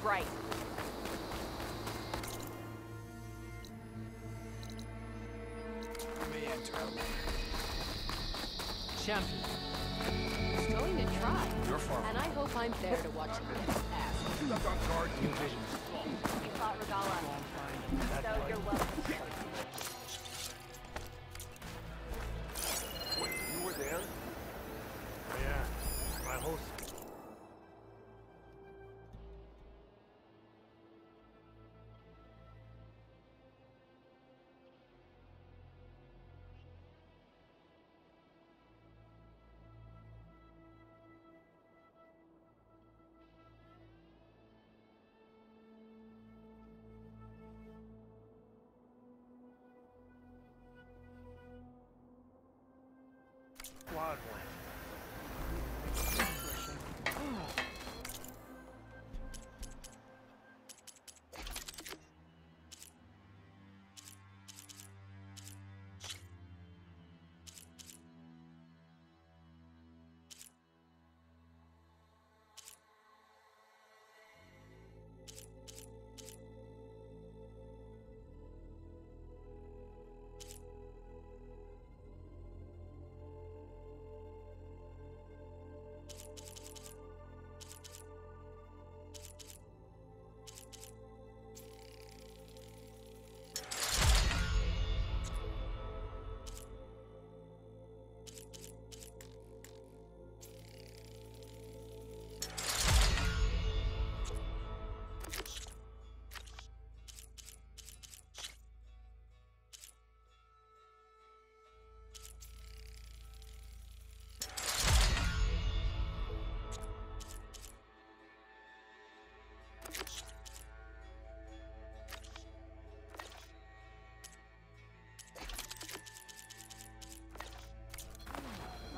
right. You may enter. Champion. He's going to try. You're far. And I hope I'm there to watch him get his ass. Stuck on guard. New vision. You fought Regala, so you're welcome. Wait, you were there? Yeah, my host. Squad one.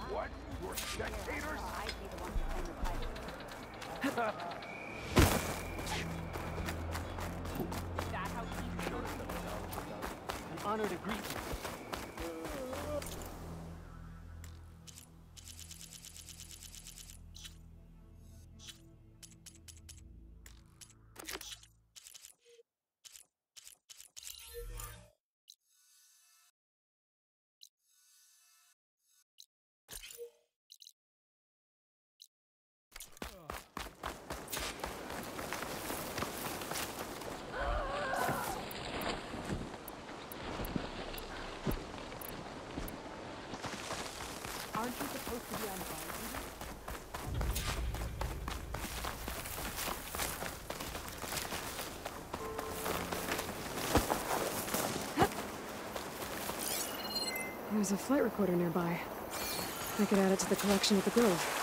What? You're spectators? I'd be the one to fight. Is that how he feels? An honor to greet you. Aren't you supposed to be on guard duty? There's a flight recorder nearby. I could add it to the collection at the Grove.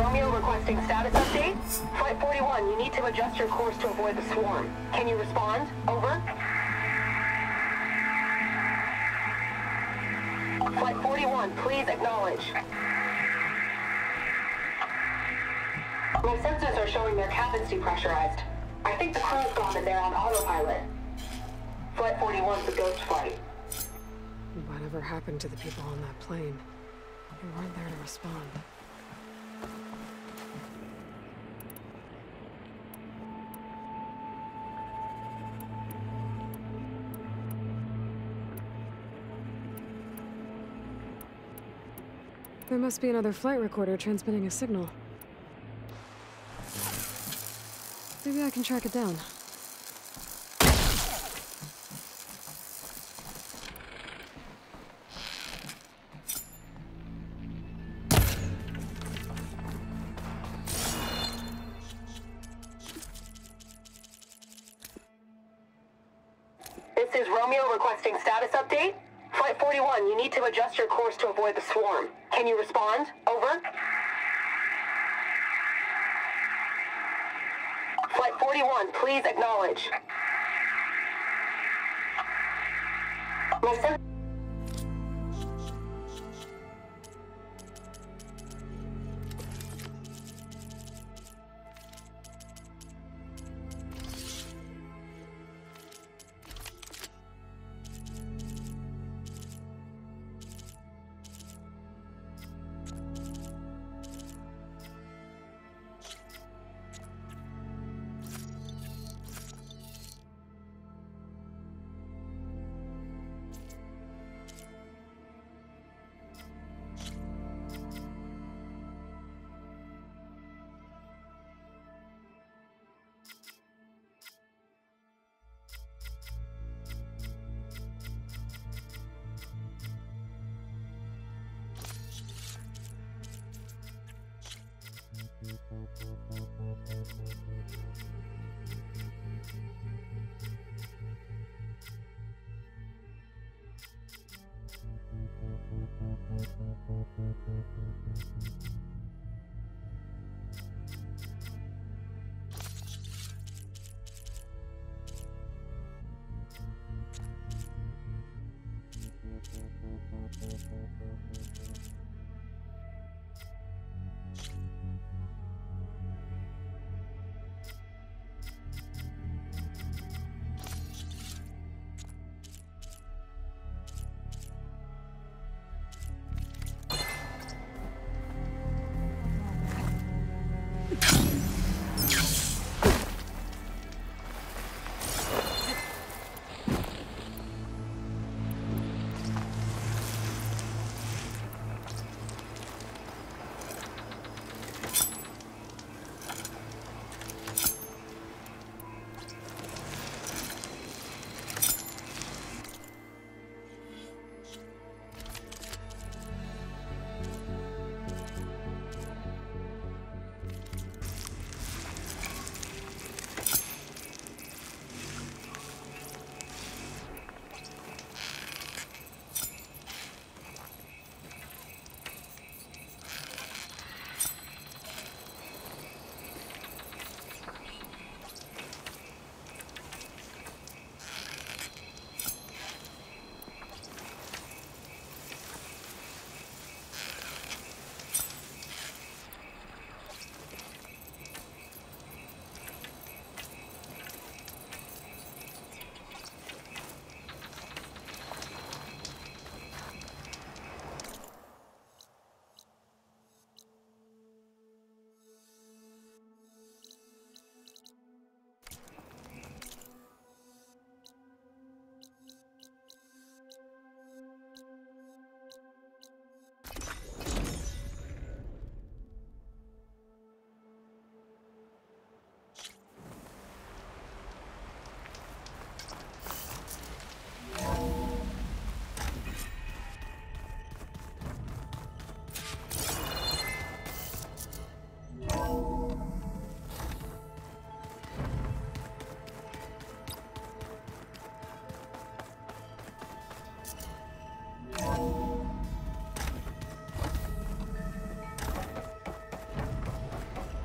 Romeo requesting status update. Flight 41, you need to adjust your course to avoid the swarm. Can you respond? Over. Flight 41, please acknowledge. My sensors are showing their cabins depressurized. I think the crew's gone and they're on autopilot. Flight 41's a ghost flight. Whatever happened to the people on that plane? They weren't there to respond. There must be another flight recorder transmitting a signal. Maybe I can track it down. This is Romeo requesting status update. Flight 41, you need to adjust your course to avoid the swarm. Can you respond? Over. Flight 41, please acknowledge. My sen-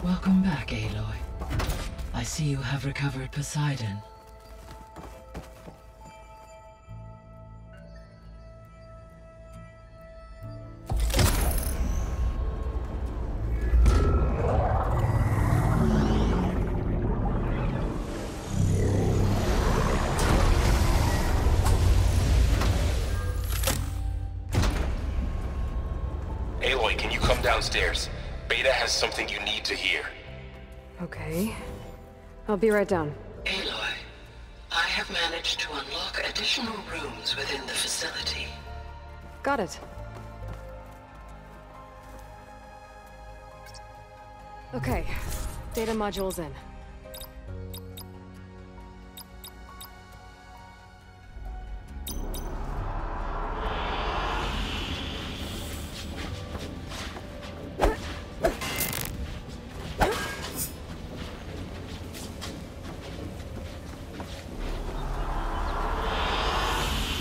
Welcome back, Aloy. I see you have recovered Poseidon. Aloy, can you come downstairs? Beta has something you need to hear. Okay. I'll be right down. Aloy, I have managed to unlock additional rooms within the facility. Got it. Okay. Data module's in.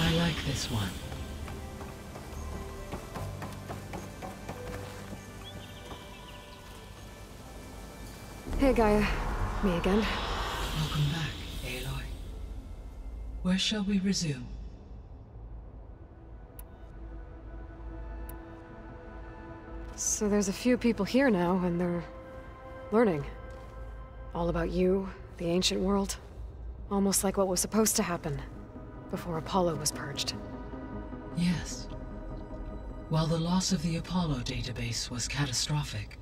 I like this one. Hey, Gaia. Me again. Welcome back, Aloy. Where shall we resume? So there's a few people here now, and they're learning. All about you, the ancient world. Almost like what was supposed to happen before Apollo was purged. Yes. While the loss of the Apollo database was catastrophic,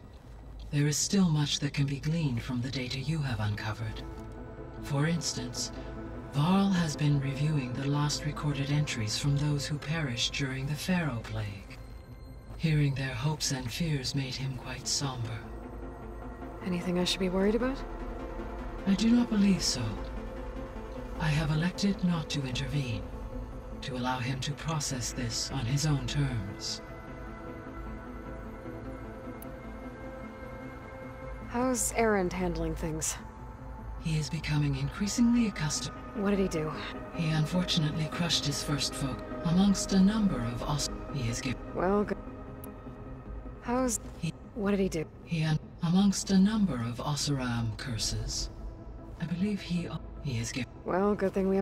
there is still much that can be gleaned from the data you have uncovered. For instance, Varl has been reviewing the last recorded entries from those who perished during the Pharaoh Plague. Hearing their hopes and fears made him quite somber. Anything I should be worried about? I do not believe so. I have elected not to intervene, to allow him to process this on his own terms. How's Erend handling things? He is becoming increasingly accustomed. What did he do? He unfortunately crushed his first folk amongst a number of he is given. Well, good. How's... What did he do? Amongst a number of Oseram curses. I believe he is given. Well, good thing we...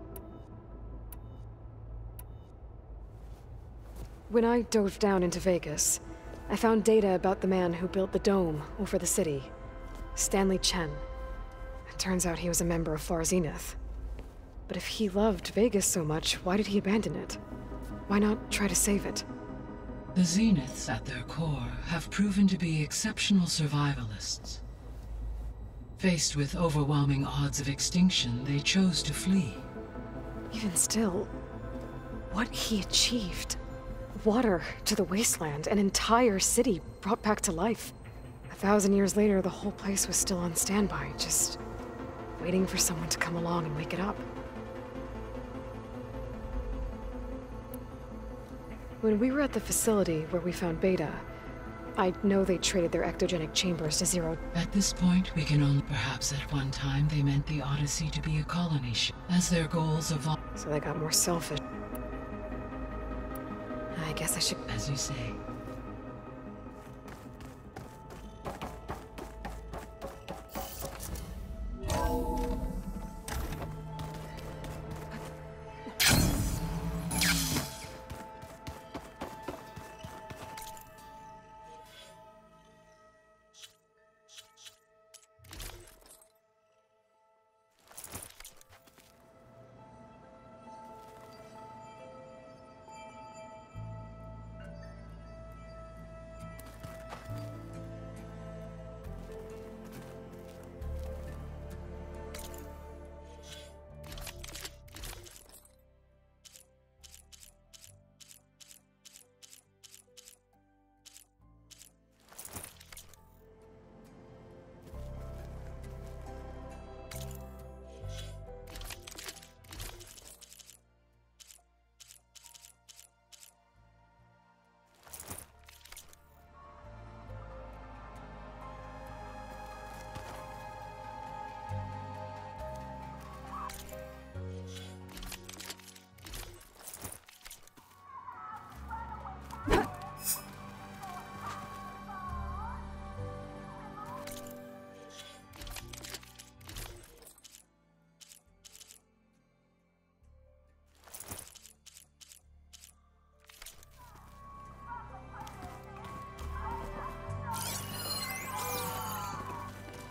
When I dove down into Vegas, I found data about the man who built the dome over the city. Stanley Chen. It turns out he was a member of Far Zenith. But if he loved Vegas so much, why did he abandon it? Why not try to save it? The Zeniths, at their core, have proven to be exceptional survivalists. Faced with overwhelming odds of extinction, they chose to flee. Even still, what he achieved. Water to the wasteland, an entire city brought back to life. 1,000 years later, the whole place was still on standby, just waiting for someone to come along and wake it up. When we were at the facility where we found Beta, I know they traded their ectogenic chambers to Zero. At this point, we can only... Perhaps at one time they meant the Odyssey to be a colony ship, as their goals evolved. So they got more selfish. I guess I should... As you say.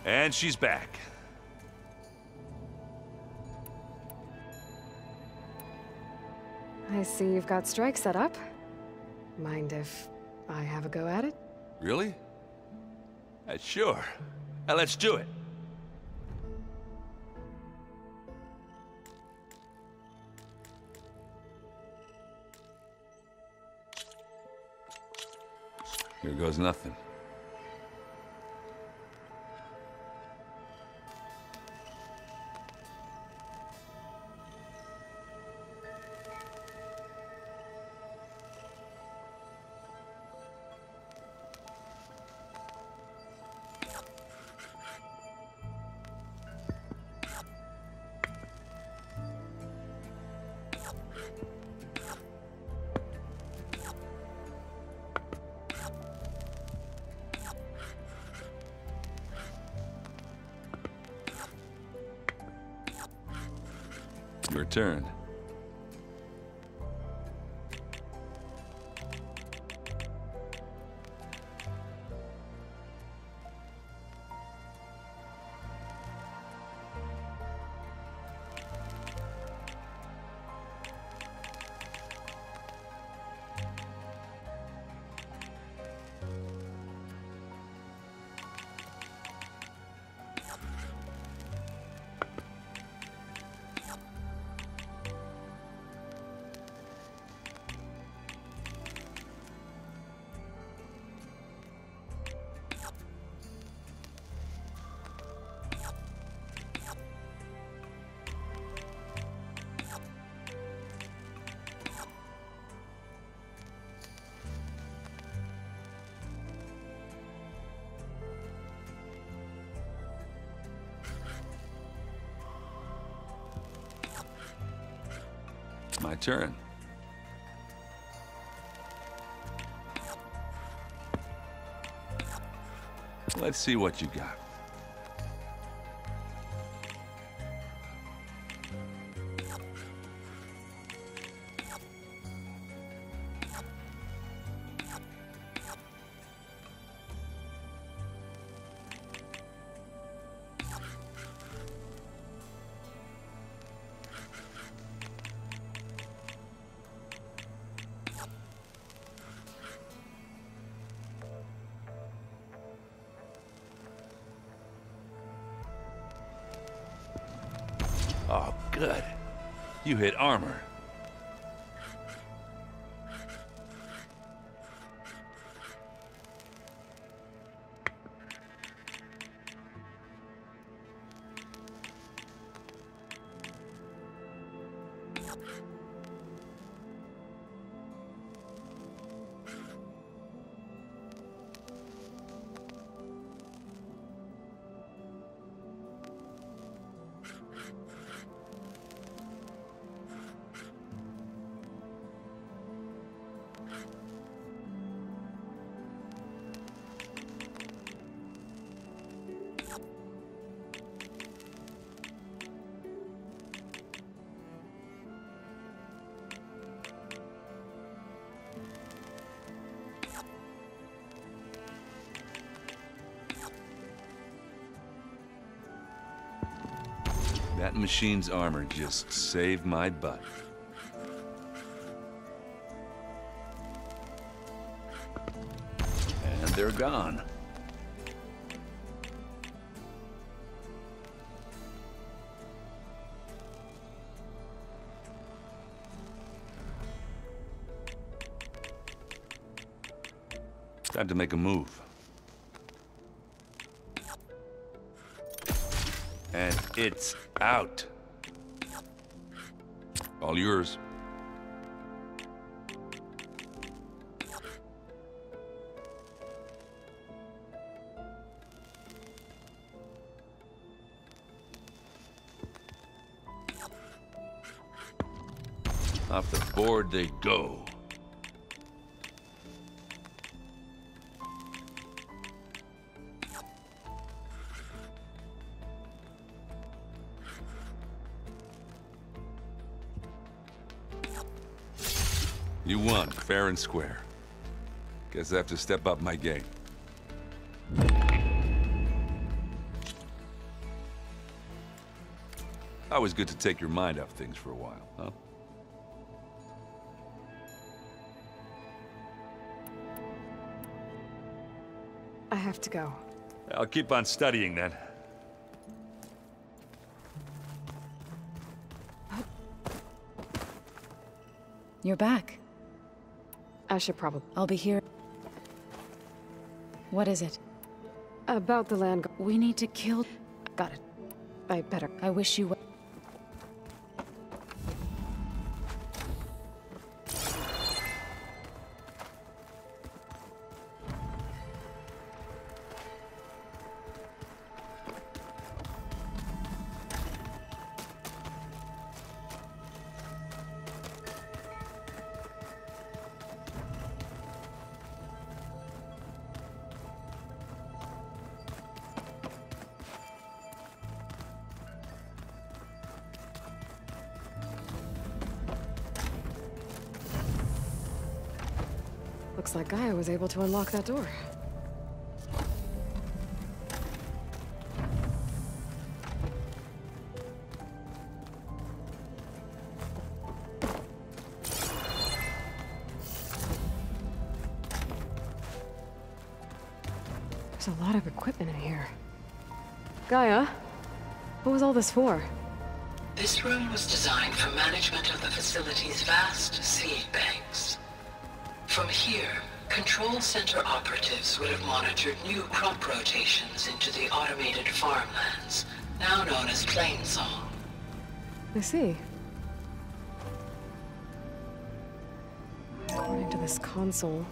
And she's back. I see you've got Strike set up. Mind if I have a go at it? Really? Sure. Let's do it. Here goes nothing. Your turn. My turn. Let's see what you got. Oh, good. You hit armor. That machine's armor just saved my butt. And they're gone. Time to make a move. And it's out. All yours. Off the board they go. You won, fair and square. Guess I have to step up my game. Always good to take your mind off things for a while, huh? I have to go. I'll keep on studying then. You're back. I should probably... I'll be here. What is it? About the land... We need to kill... Got it. I better... I wish you... Looks like Gaia was able to unlock that door. There's a lot of equipment in here. Gaia, what was all this for? This room was designed for management of the facility's vast seed banks. From here, Control Center operatives would have monitored new crop rotations into the automated farmlands, now known as Plainsong. I see. According to this console,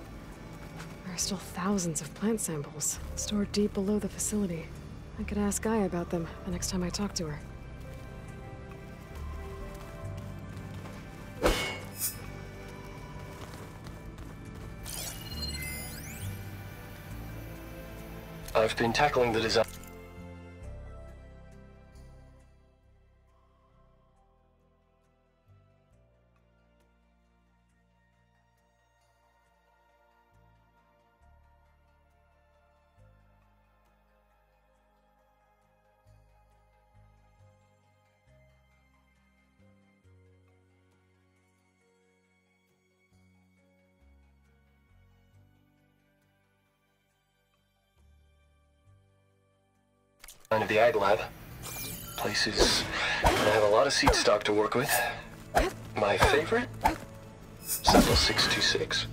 there are still thousands of plant samples stored deep below the facility. I could ask Gaia about them the next time I talk to her. I've been tackling the design. Of the Ag Lab. Places I have a lot of seed stock to work with. My favorite? Sample 626.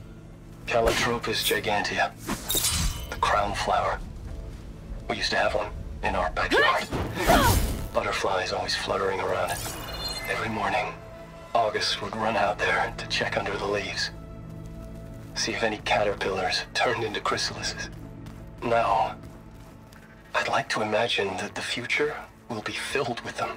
Calotropis gigantea. The crown flower. We used to have one in our backyard. Butterflies always fluttering around it. Every morning, August would run out there to check under the leaves. See if any caterpillars turned into chrysalises. Now, I'd like to imagine that the future will be filled with them.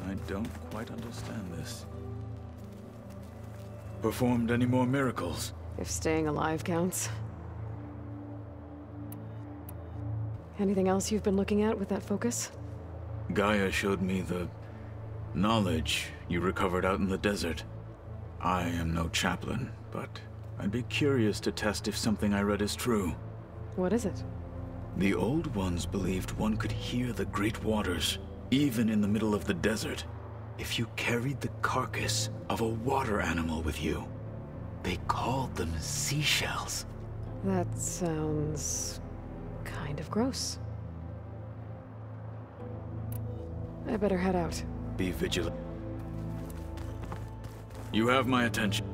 I don't quite understand this. Performed any more miracles? If staying alive counts. Anything else you've been looking at with that focus? Gaia showed me the knowledge you recovered out in the desert. I am no chaplain, but I'd be curious to test if something I read is true. What is it? The Old Ones believed one could hear the great waters, even in the middle of the desert, if you carried the carcass of a water animal with you. They called them seashells. That sounds... kind of gross. I better head out. Be vigilant. You have my attention.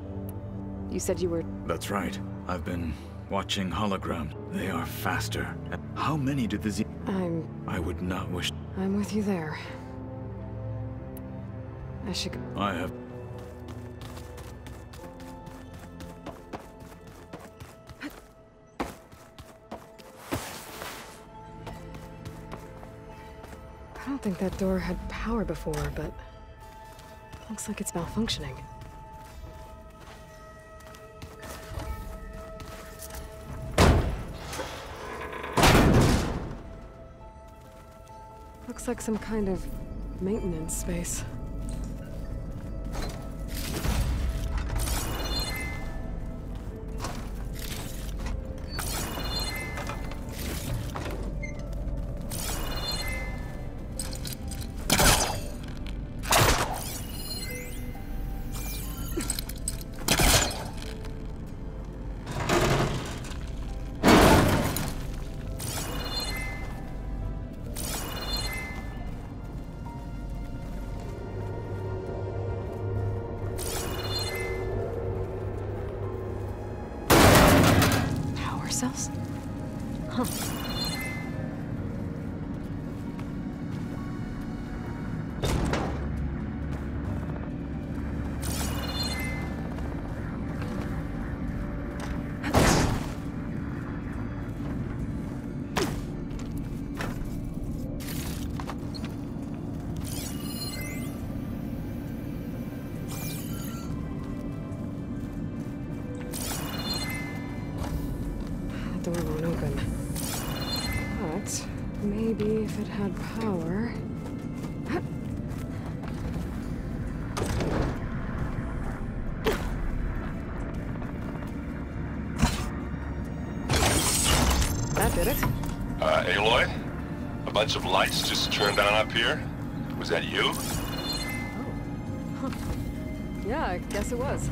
You said you were... That's right. I've been watching holograms. They are faster. How many did the Z... I would not wish... I'm with you there. I should go. I have... I don't think that door had power before, but... looks like it's malfunctioning. Looks like some kind of maintenance space. cells? Huh. The door won't open. But maybe if it had power. That did it. Aloy? A bunch of lights just turned on up here? Was that you? Oh. Huh. Yeah, I guess it was.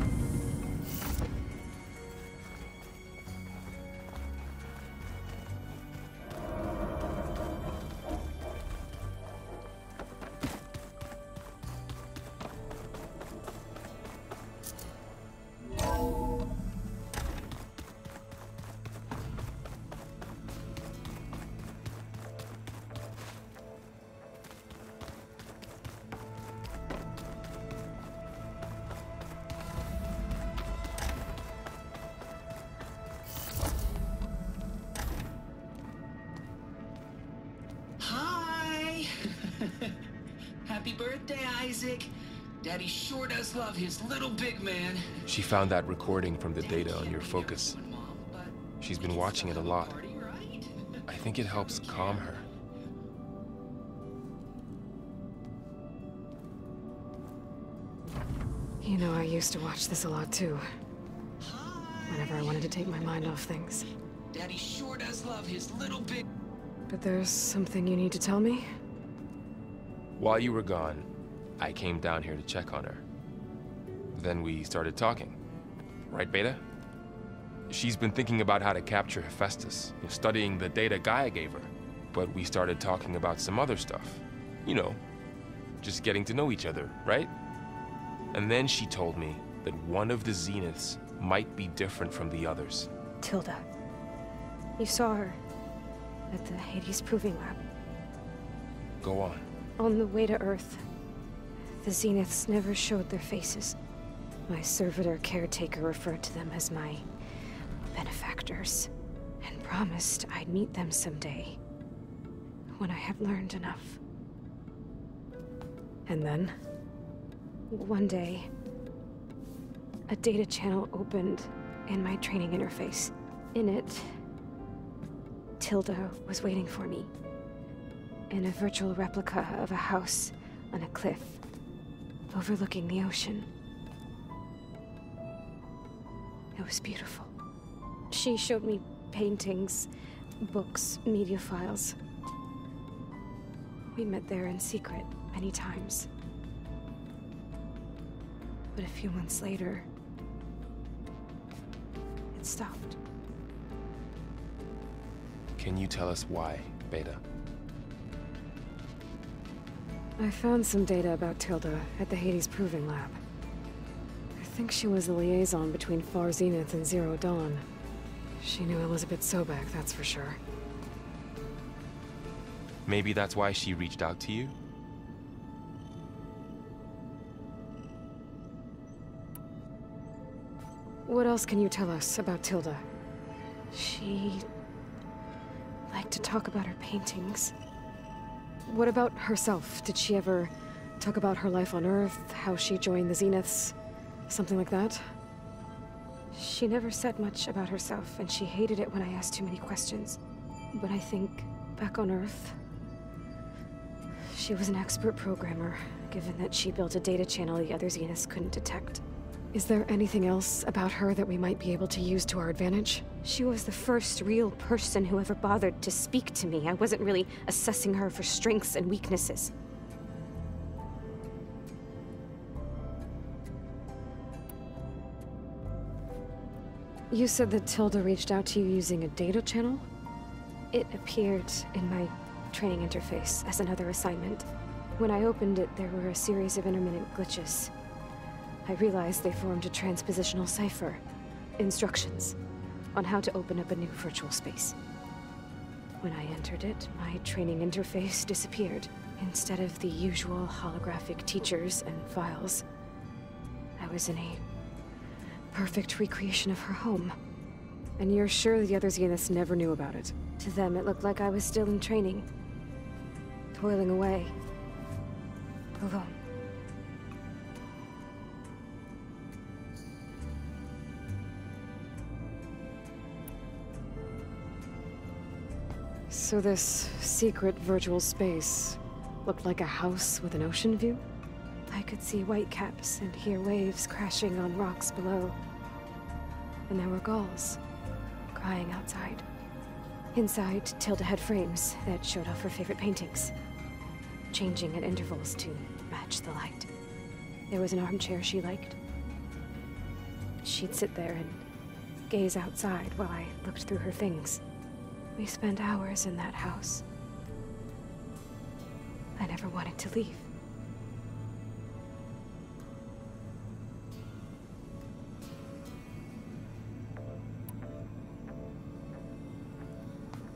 Happy birthday, Isaac. Daddy sure does love his little big man. She found that recording from the data on your focus. She's been watching it a lot. I think it helps calm her. You know, I used to watch this a lot too. Whenever I wanted to take my mind off things. Daddy sure does love his little big... But there's something you need to tell me? While you were gone, I came down here to check on her. Then we started talking. Right, Beta? She's been thinking about how to capture Hephaestus, studying the data Gaia gave her. But we started talking about some other stuff. You know, just getting to know each other, right? And then she told me that one of the Zeniths might be different from the others. Tilda. You saw her at the Hades Proving Lab. Go on. On the way to Earth, the Zeniths never showed their faces. My servitor caretaker referred to them as my benefactors, and promised I'd meet them someday, when I had learned enough. And then, one day, a data channel opened in my training interface. In it, Tilda was waiting for me. In a virtual replica of a house on a cliff, overlooking the ocean. It was beautiful. She showed me paintings, books, media files. We met there in secret many times. But a few months later, it stopped. Can you tell us why, Beta? I found some data about Tilda at the Hades Proving Lab. I think she was the liaison between Far Zenith and Zero Dawn. She knew Elizabeth Sobek, that's for sure. Maybe that's why she reached out to you? What else can you tell us about Tilda? She liked to talk about her paintings. What about herself? Did she ever talk about her life on Earth, how she joined the Zeniths, something like that? She never said much about herself, and she hated it when I asked too many questions. But I think, back on Earth, she was an expert programmer, given that she built a data channel the other Zeniths couldn't detect. Is there anything else about her that we might be able to use to our advantage? She was the first real person who ever bothered to speak to me. I wasn't really assessing her for strengths and weaknesses. You said that Tilda reached out to you using a data channel? It appeared in my training interface as another assignment. When I opened it, there were a series of intermittent glitches. I realized they formed a transpositional cipher. Instructions. on how to open up a new virtual space. When I entered it, my training interface disappeared. Instead of the usual holographic teachers and files, I was in a perfect recreation of her home. And you're sure the other Zeniths never knew about it? To them, it looked like I was still in training, toiling away, alone. So this secret virtual space looked like a house with an ocean view? I could see whitecaps and hear waves crashing on rocks below. And there were gulls crying outside. Inside, Tilda had frames that showed off her favorite paintings, changing at intervals to match the light. There was an armchair she liked. She'd sit there and gaze outside while I looked through her things. We spent hours in that house. I never wanted to leave.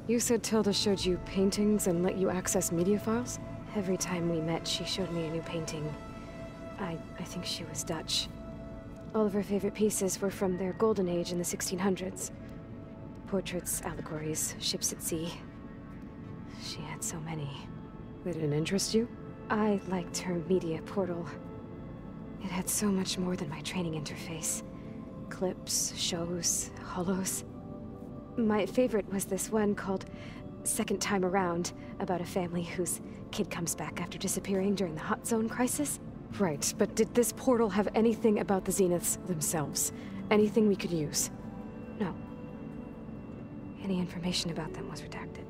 You said Tilda showed you paintings and let you access media files? Every time we met, she showed me a new painting. I think she was Dutch. All of her favorite pieces were from their golden age in the 1600s. Portraits, allegories, ships at sea. She had so many. They didn't interest you? I liked her media portal. It had so much more than my training interface. Clips, shows, holos. My favorite was this one called Second Time Around, about a family whose kid comes back after disappearing during the Hot Zone crisis. Right, but did this portal have anything about the Zeniths themselves? Anything we could use? No. Any information about them was redacted.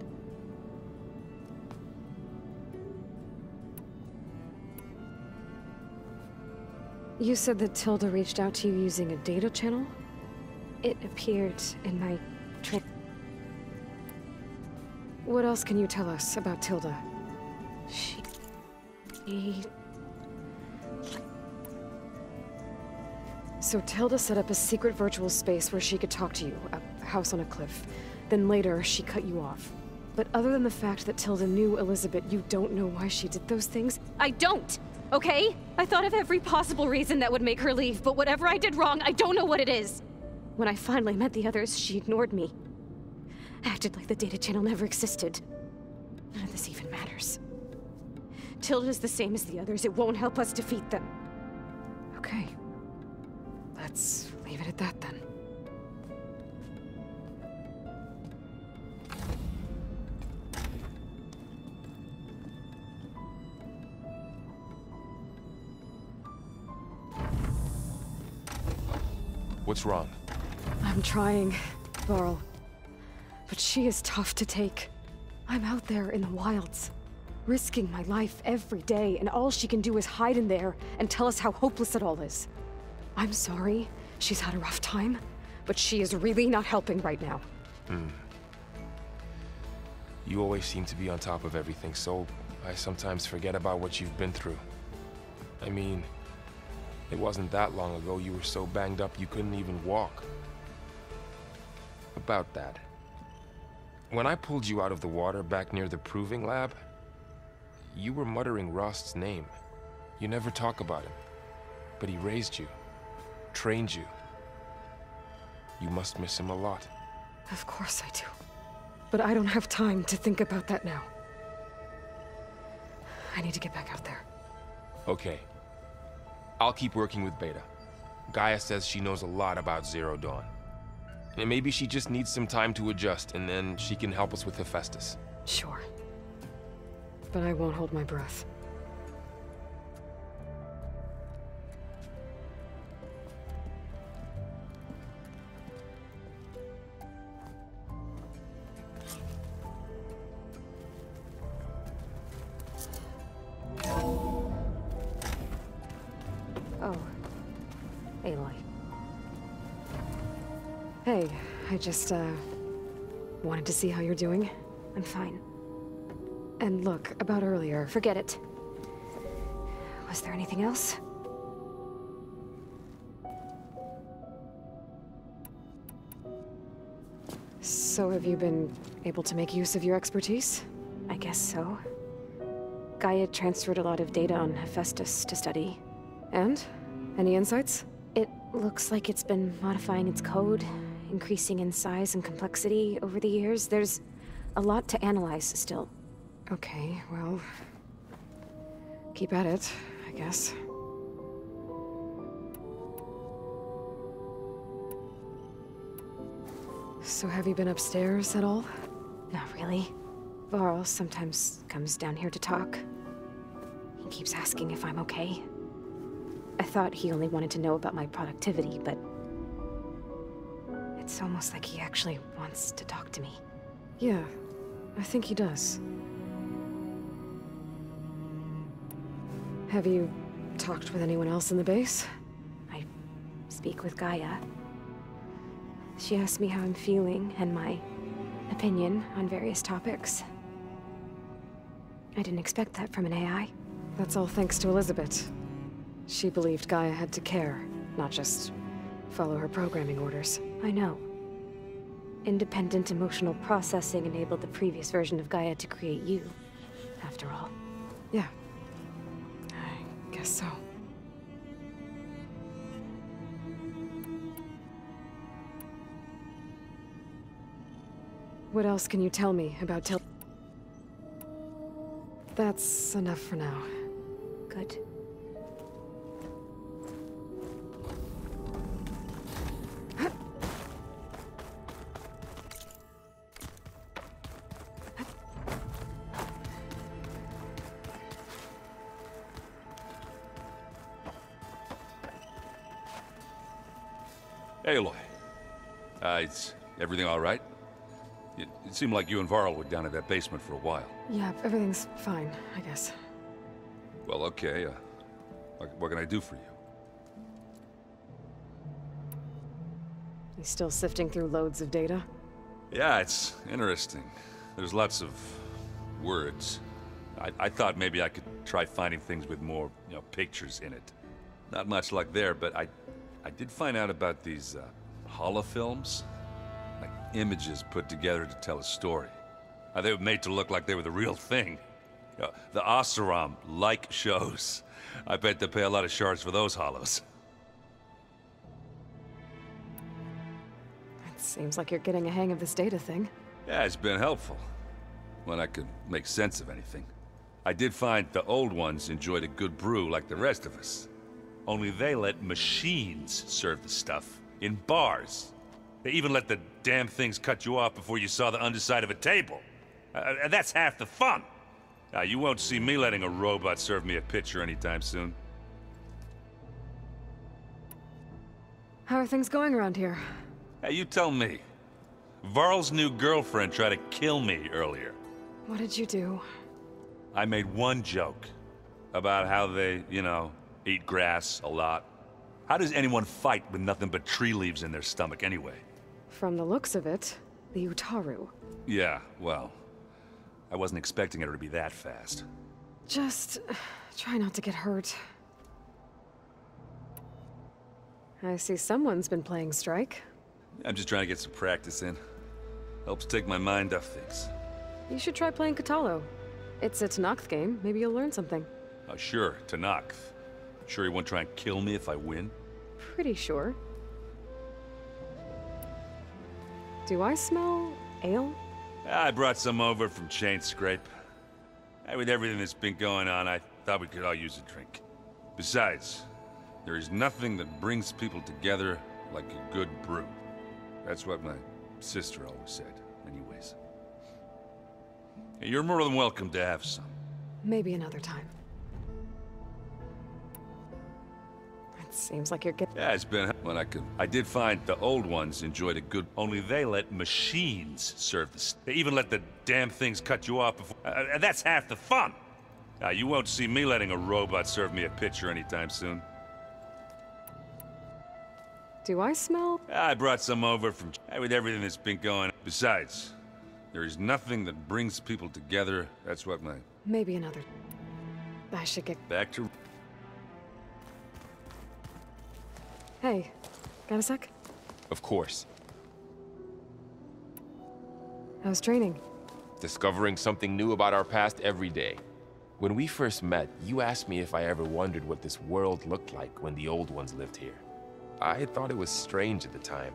You said that Tilda reached out to you using a data channel? It appeared in my trip. What else can you tell us about Tilda? She... So Tilda set up a secret virtual space where she could talk to you, a house on a cliff. Then later, she cut you off. But other than the fact that Tilda knew Elizabeth, you don't know why she did those things? I don't! Okay? I thought of every possible reason that would make her leave, but whatever I did wrong, I don't know what it is! When I finally met the others, she ignored me. Acted like the data channel never existed. None of this even matters. Tilda's the same as the others. It won't help us defeat them. Okay. Let's leave it at that, then. What's wrong? I'm trying, Varl. But she is tough to take. I'm out there in the wilds, risking my life every day, and all she can do is hide in there and tell us how hopeless it all is. I'm sorry, she's had a rough time, but she is really not helping right now. You always seem to be on top of everything, so I sometimes forget about what you've been through. I mean, it wasn't that long ago you were so banged up you couldn't even walk. About that. When I pulled you out of the water back near the proving lab, you were muttering Rost's name. You never talk about him, but he raised you, trained you. You must miss him a lot. Of course I do. But I don't have time to think about that now. I need to get back out there. Okay. I'll keep working with Beta. Gaia says she knows a lot about Zero Dawn. And maybe she just needs some time to adjust, and then she can help us with Hephaestus. Sure. But I won't hold my breath. Oh. Aloy. Hey, I just, wanted to see how you're doing. I'm fine. And look, about earlier, forget it. Was there anything else? So have you been able to make use of your expertise? I guess so. Gaia transferred a lot of data on Hephaestus to study. And? Any insights? It looks like it's been modifying its code, increasing in size and complexity over the years. There's a lot to analyze still. Okay, well... keep at it, I guess. So have you been upstairs at all? Not really. Varl sometimes comes down here to talk. He keeps asking if I'm okay. I thought he only wanted to know about my productivity, but... it's almost like he actually wants to talk to me. Yeah, I think he does. Have you talked with anyone else in the base? I speak with Gaia. She asked me how I'm feeling and my opinion on various topics. I didn't expect that from an AI. That's all thanks to Elizabeth. She believed Gaia had to care, not just follow her programming orders. I know. Independent emotional processing enabled the previous version of Gaia to create you, after all. Yeah. I guess so. What else can you tell me about That's enough for now. Good. Hey, Aloy. Is everything all right? It seemed like you and Varl were down at that basement for a while. Yeah, everything's fine, I guess. Well, okay. What can I do for you? You still sifting through loads of data? Yeah, it's interesting. There's lots of words. I thought maybe I could try finding things with more, pictures in it. Not much luck there, but I did find out about these holofilms. Like images put together to tell a story. They were made to look like they were the real thing. The Oseram like shows. I bet they pay a lot of shards for those hollows. It seems like you're getting a hang of this data thing. Yeah, it's been helpful. When I could make sense of anything. I did find the old ones enjoyed a good brew like the rest of us. Only they let machines serve the stuff in bars. They even let the damn things cut you off before you saw the underside of a table. That's half the fun. You won't see me letting a robot serve me a pitcher anytime soon. How are things going around here? You tell me. Varl's new girlfriend tried to kill me earlier. What did you do? I made one joke about how they, eat grass a lot. How does anyone fight with nothing but tree leaves in their stomach anyway? From the looks of it, the Utaru. Yeah, well, I wasn't expecting her to be that fast. Just try not to get hurt. I see someone's been playing Strike. I'm just trying to get some practice in. Helps take my mind off things. You should try playing Kotallo. It's a Tenakth game. Maybe you'll learn something. Oh, sure, Tenakth. Sure he won't try and kill me if I win? Pretty sure. Do I smell ale? I brought some over from Chain Scrape. With everything that's been going on, I thought we could all use a drink. Besides, there is nothing that brings people together like a good brew. That's what my sister always said, anyways. You're more than welcome to have some. Maybe another time. It seems like you're getting... Yeah, it's been when I did find the old ones enjoyed a good... Only they let machines serve the... They even let the damn things cut you off before... that's half the fun! You won't see me letting a robot serve me a pitcher anytime soon. Do I smell... I brought some over from... With everything that's been going on. Besides, there is nothing that brings people together. That's what my... Maybe another... I should get... Back to... Hey, got a sec? Of course. How's training? Discovering something new about our past every day. When we first met, you asked me if I ever wondered what this world looked like when the old ones lived here. I thought it was strange at the time,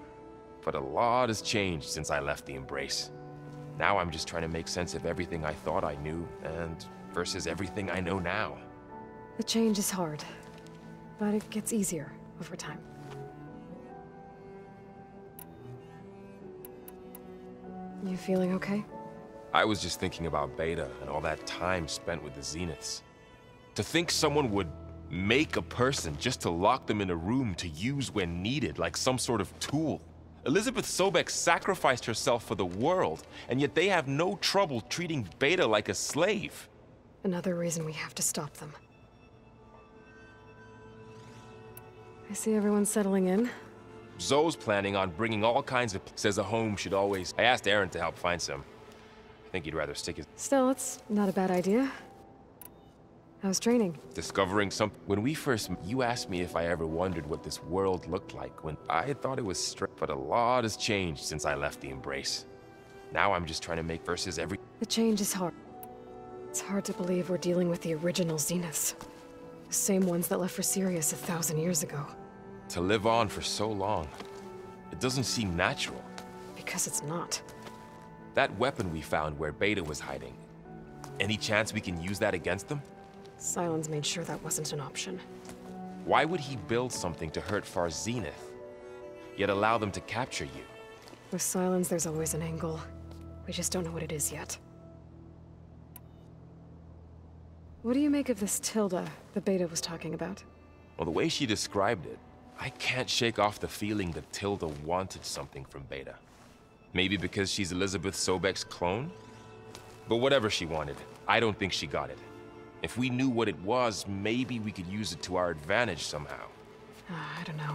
but a lot has changed since I left the Embrace. Now I'm just trying to make sense of everything I thought I knew, and versus everything I know now. The change is hard, but it gets easier over time. You feeling okay? I was just thinking about Beta and all that time spent with the Zeniths. To think someone would make a person just to lock them in a room to use when needed, like some sort of tool. Elizabeth Sobek sacrificed herself for the world, and yet they have no trouble treating Beta like a slave. Another reason we have to stop them. I see everyone's settling in. Zoe's planning on bringing all kinds of... Says a home should always... I asked Aaron to help find some. I think he'd rather stick his... Still, it's not a bad idea. How's training? Discovering something. When we first... You asked me if I ever wondered what this world looked like when I had thought it was straight. But a lot has changed since I left the Embrace. Now I'm just trying to make versus every... The change is hard. It's hard to believe we're dealing with the original Zeniths. The same ones that left for Sirius 1,000 years ago. To live on for so long, it doesn't seem natural. Because it's not. That weapon we found where Beta was hiding. Any chance we can use that against them? Sylens made sure that wasn't an option. Why would he build something to hurt Far Zenith, yet allow them to capture you? With Sylens, there's always an angle. We just don't know what it is yet. What do you make of this Tilda the Beta was talking about? Well, the way she described it, I can't shake off the feeling that Tilda wanted something from Beta. Maybe because she's Elizabeth Sobek's clone? But whatever she wanted, I don't think she got it. If we knew what it was, maybe we could use it to our advantage somehow. I don't know.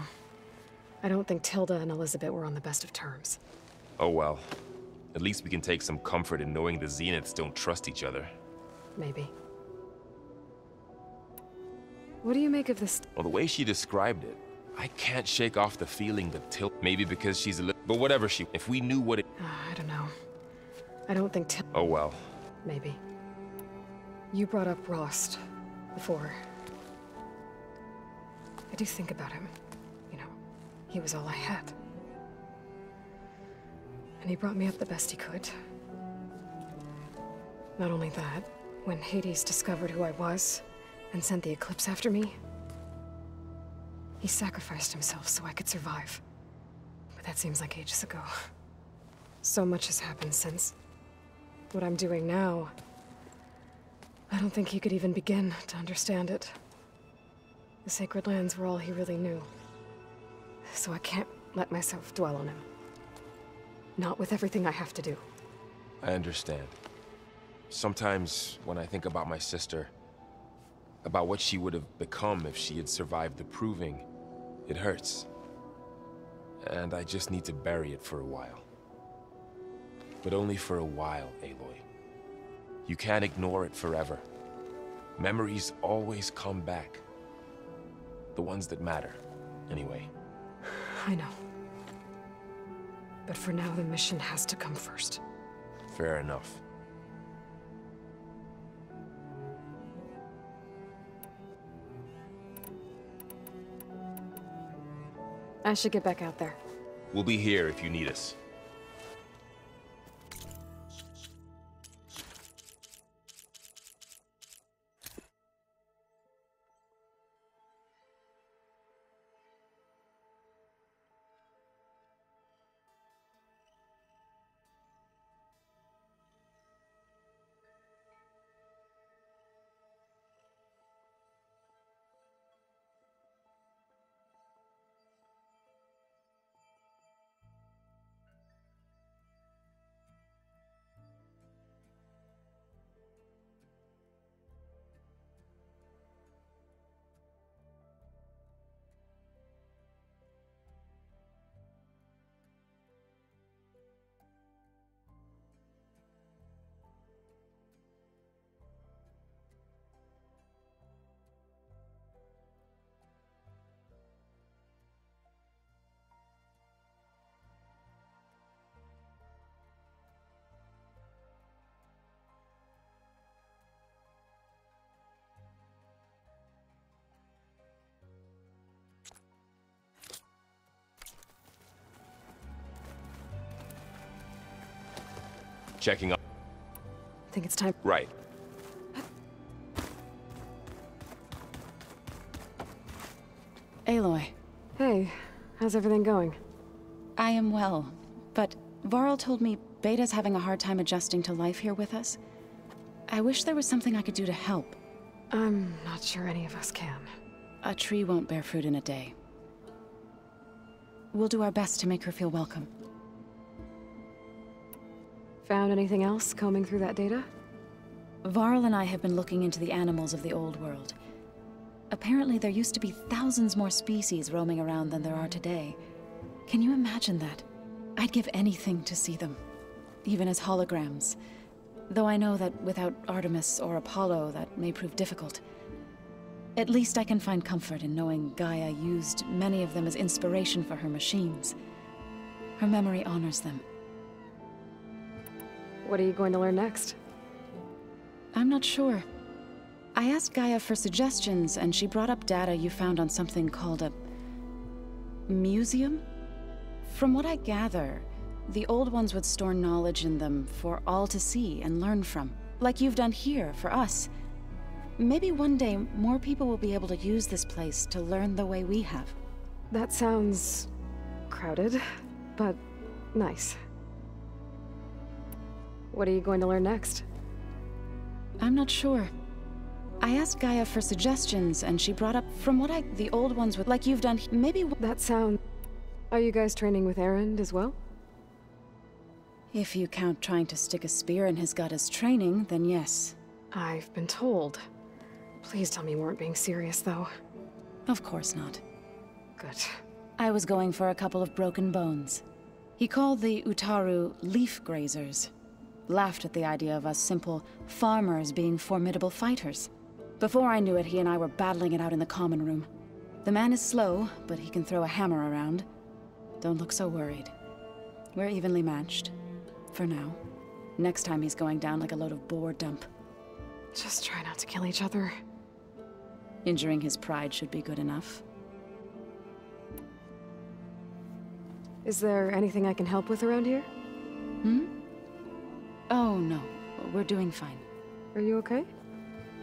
I don't think Tilda and Elizabeth were on the best of terms. Oh well. At least we can take some comfort in knowing the Zeniths don't trust each other. Maybe. What do you make of this? Well, the way she described it, I can't shake off the feeling that maybe because she's but whatever she... If we knew what it... I don't know. I don't think Oh well. Maybe. You brought up Rost before. I do think about him. You know, he was all I had. And he brought me up the best he could. Not only that, when Hades discovered who I was and sent the Eclipse after me, he sacrificed himself so I could survive. But that seems like ages ago. So much has happened since. What I'm doing now, I don't think he could even begin to understand it. The Sacred Lands were all he really knew. So I can't let myself dwell on him. Not with everything I have to do. I understand. Sometimes when I think about my sister, about what she would have become if she had survived the Proving, it hurts. And I just need to bury it for a while. But only for a while, Aloy. You can't ignore it forever. Memories always come back. The ones that matter, anyway. I know. But for now, the mission has to come first. Fair enough. I should get back out there. We'll be here if you need us. checking on... I think it's time. Right. Aloy. Hey, how's everything going? I am well, but Varl told me Beta's having a hard time adjusting to life here with us. I wish there was something I could do to help. I'm not sure any of us can. A tree won't bear fruit in a day. We'll do our best to make her feel welcome. Found anything else combing through that data? Varl and I have been looking into the animals of the old world. Apparently there used to be thousands more species roaming around than there are today. Can you imagine that? I'd give anything to see them, even as holograms. Though I know that without Artemis or Apollo, that may prove difficult. At least I can find comfort in knowing Gaia used many of them as inspiration for her machines. Her memory honors them. What are you going to learn next? I'm not sure. I asked Gaia for suggestions, and she brought up data you found on something called a... museum? From what I gather, the old ones would store knowledge in them for all to see and learn from. Like you've done here, for us. Maybe one day, more people will be able to use this place to learn the way we have. That sounds... crowded, but nice. What are you going to learn next? I'm not sure. I asked Gaia for suggestions, and she brought up from what the old ones would... like you've done... maybe... That sounds... Are you guys training with Erend as well? If you count trying to stick a spear in his gut as training, then yes. I've been told. Please tell me you weren't being serious, though. Of course not. Good. I was going for a couple of broken bones. He called the Utaru leaf grazers. Laughed at the idea of us simple farmers being formidable fighters. Before I knew it, he and I were battling it out in the common room. The man is slow, but he can throw a hammer around. Don't look so worried. We're evenly matched. For now. Next time he's going down like a load of boar dump. Just try not to kill each other. Injuring his pride should be good enough. Is there anything I can help with around here? Oh, no. We're doing fine. Are you okay?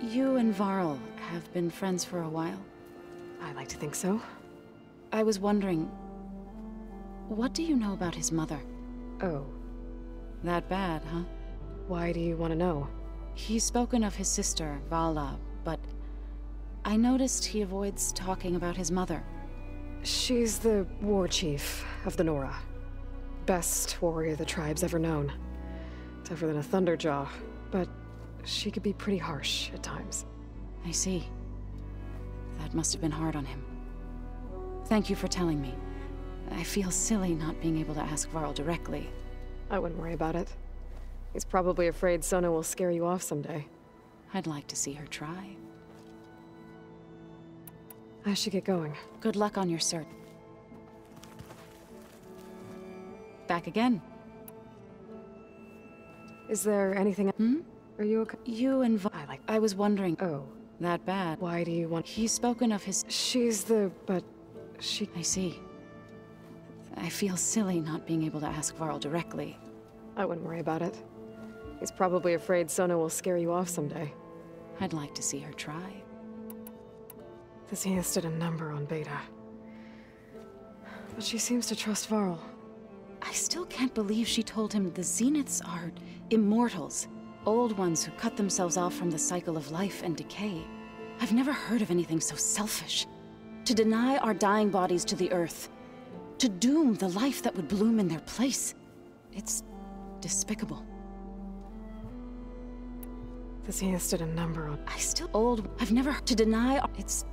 You and Varl have been friends for a while. I like to think so. I was wondering... what do you know about his mother? Oh. That bad, huh? Why do you want to know? He's spoken of his sister, Vala, but... I noticed he avoids talking about his mother. She's the war chief of the Nora. Best warrior the tribe's ever known. Tougher than a Thunderjaw, but she could be pretty harsh at times. I see. That must have been hard on him. Thank you for telling me. I feel silly not being able to ask Varl directly. I wouldn't worry about it. He's probably afraid Sona will scare you off someday. I'd like to see her try. I should get going. Good luck on your cert. Back again. Is there anything... Are you okay? You and I was wondering... Oh. That bad. Why do you want... He's spoken of his... She's the... but... she... I see. I feel silly not being able to ask Varl directly. I wouldn't worry about it. He's probably afraid Sona will scare you off someday. I'd like to see her try. The Zeniths did a number on Beta. But she seems to trust Varl. I still can't believe she told him the Zeniths are immortals. Old ones who cut themselves off from the cycle of life and decay. I've never heard of anything so selfish. To deny our dying bodies to the Earth. To doom the life that would bloom in their place. It's despicable. The Zeniths did a number on... I've never... To deny... It's...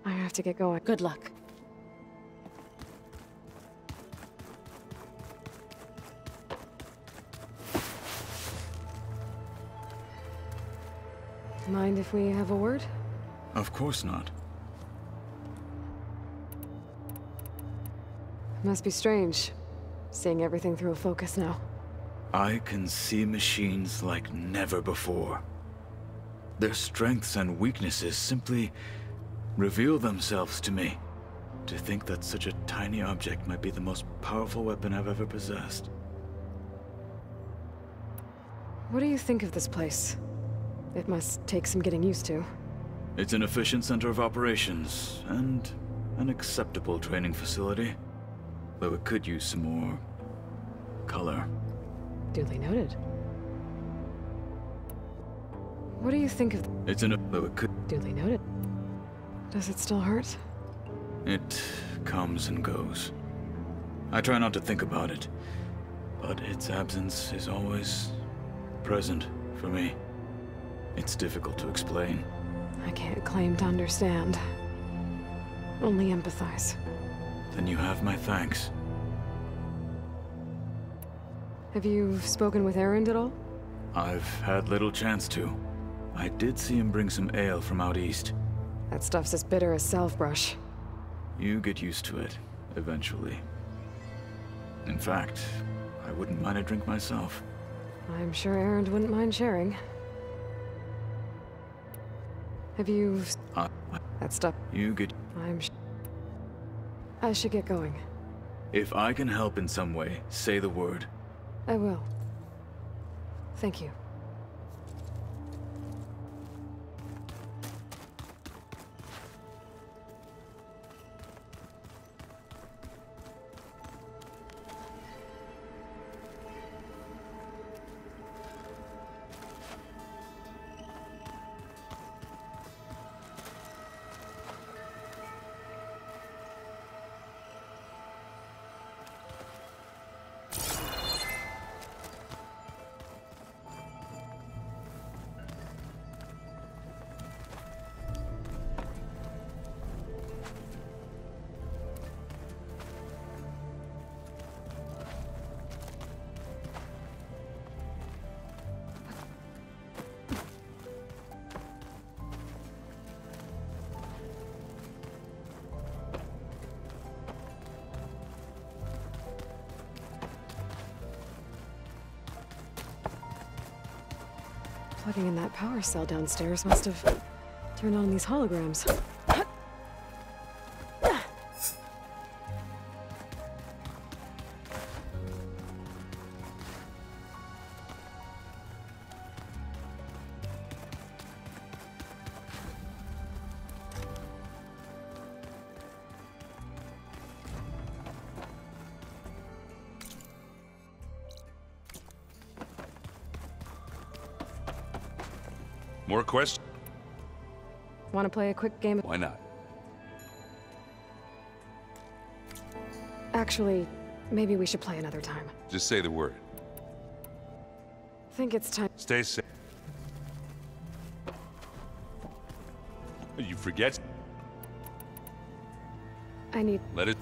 I have to get going. Good luck. Mind if we have a word? Of course not. Must be strange, seeing everything through a focus now. I can see machines like never before. Their strengths and weaknesses simply reveal themselves to me. To think that such a tiny object might be the most powerful weapon I've ever possessed. What do you think of this place? It must take some getting used to. It's an efficient center of operations, and an acceptable training facility. Though it could use some more color. Duly noted. What do you think of... though it could... Duly noted. Does it still hurt? It comes and goes. I try not to think about it, but its absence is always present for me. It's difficult to explain. I can't claim to understand. Only empathize. Then you have my thanks. Have you spoken with Erend at all? I've had little chance to. I did see him bring some ale from out east. That stuff's as bitter as salve-brush. You get used to it, eventually. In fact, I wouldn't mind a drink myself. I'm sure Erend wouldn't mind sharing. Have you... that stuff... You get... I should get going. If I can help in some way, say the word. I will. Thank you. Plugging in that power cell downstairs must have turned on these holograms. More questions? Want to play a quick game? Why not? Actually, maybe we should play another time. Just say the word. Think it's time. Stay safe. You forget? I need... Let it...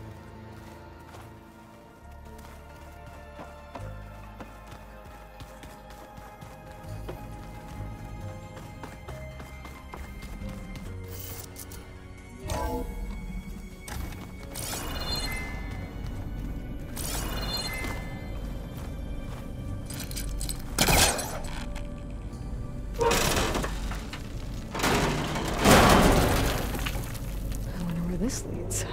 This leads.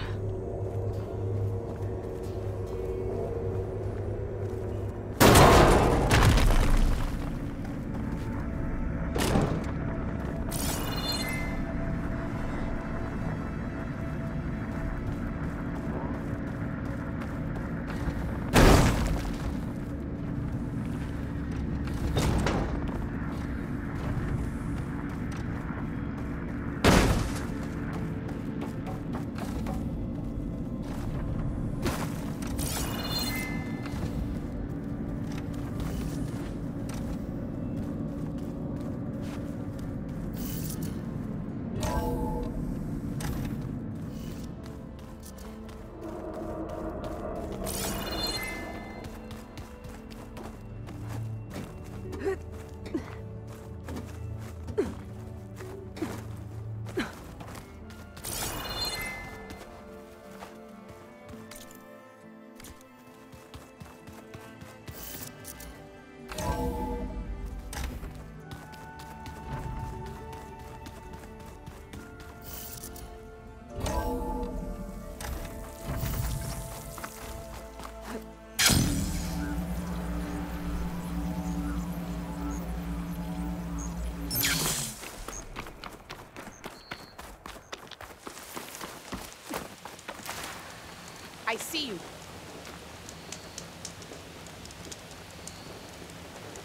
I see you.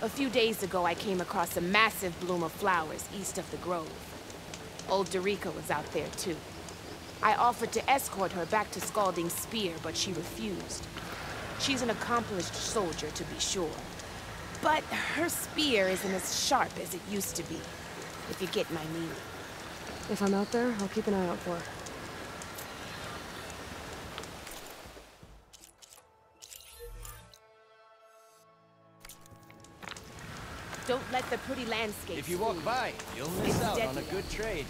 A few days ago, I came across a massive bloom of flowers east of the grove. Old Darika was out there, too. I offered to escort her back to Scalding Spear, but she refused. She's an accomplished soldier, to be sure. But her spear isn't as sharp as it used to be, if you get my meaning. If I'm out there, I'll keep an eye out for her. Don't let the pretty landscape If you walk by, you'll miss It's out on a deadly. good trade.